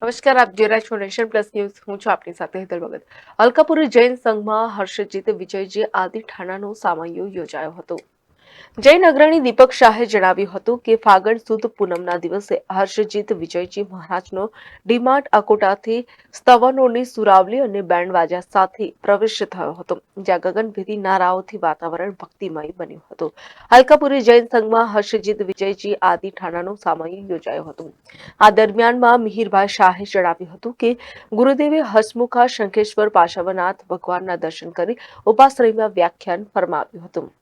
નમસ્કાર, આપ જોઈ રહ્યા છો નેશન પ્લસ ન્યૂઝ. હું છું આપની સાથે હેતલ ભગત. અલકાપુરી જૈન સંઘમાં હર્ષજીત વિજયજી આદિ ઠાણાનો સામૈયો યોજાયો હતો. જૈન અગ્રણી દીપક શાહે જણાવ્યું હતું કે ફાગણ સુદ પૂનમના દિવસે હર્ષજીત વિજયજી મહારાજનો ડીમાર્ટ અકોટાથી સ્તવનોની સુરાવલી અને બેન્ડવાજા સાથે પ્રવેશ થયો હતો, જ્યાં ગગનભેદી નારાઓથી વાતાવરણ ભક્તિમય બન્યું હતું. અલકાપુરી જૈન સંઘમાં હર્ષજીત વિજયજી આદિ ઠાણાનો સામૈયો યોજાયો હતો. આ દરમિયાનમાં મિહિરભાઈ શાહે જણાવ્યું હતું કે ગુરુદેવે હસમુખા શંખેશ્વર પાર્શ્વનાથ ભગવાનના દર્શન કરી ઉપાશ્રયમાં વ્યાખ્યાન ફરમાવ્યું હતું.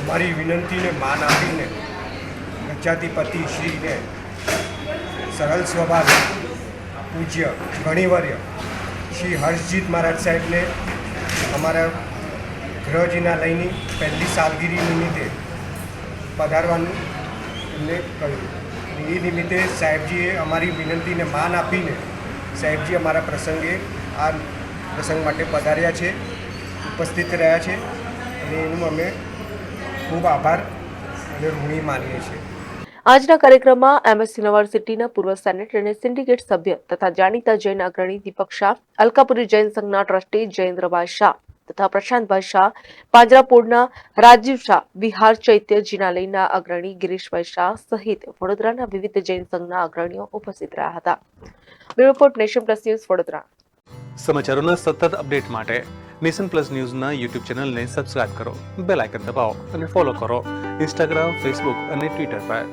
અમારી વિનંતીને માન આપીને પ્રજાતિપતિ શ્રીને સરળ સ્વભાવ પૂજ્ય ગણિવર્ય શ્રી હર્ષજીત મહારાજ સાહેબને અમારા ગૃહજીનાલયની પહેલી સાલગીરી નિમિત્તે પધારવાનું એમને કહ્યું. એ નિમિત્તે સાહેબજીએ અમારી વિનંતીને માન આપીને સાહેબજી અમારા પ્રસંગે આ પ્રસંગ માટે પધાર્યા છે, ઉપસ્થિત રહ્યા છે અને એનું અમે ખૂબ આભાર અને ઋણી માનીએ છીએ. આજના કાર્યક્રમમાં એમએસ યુનિવર્સિટીના પૂર્વ સેનેટર અને સિન્ડિકેટ સભ્ય તથા જાણીતા જૈન અગ્રણી દીપક શાહ, અલકાપુરી જૈન સંઘના ટ્રસ્ટી જયેન્દ્રભાઈ શાહ તથા પ્રશાંતભાઈ શાહ, પાંજરાપોળના રાજીવ શાહ, વિહાર ચૈત્ય જિનાલયના અગ્રણી ગિરીશભાઈ શાહ સહિત વડોદરાના વિવિધ જૈન સંઘના અગ્રણીઓ ઉપસ્થિત રહ્યા હતા. Bureau report, Nation Plus News, Vadodara. સમાચારોના સતત અપડેટ માટે નેશન પ્લસ ન્યૂઝના યુટ્યુબ ચેનલને સબસ્ક્રાઇબ કરો, બેલ આઇકન દબાવો અને ફોલો કરો ઇન્સ્ટાગ્રામ, ફેસબુક અને ટ્વિટર પર.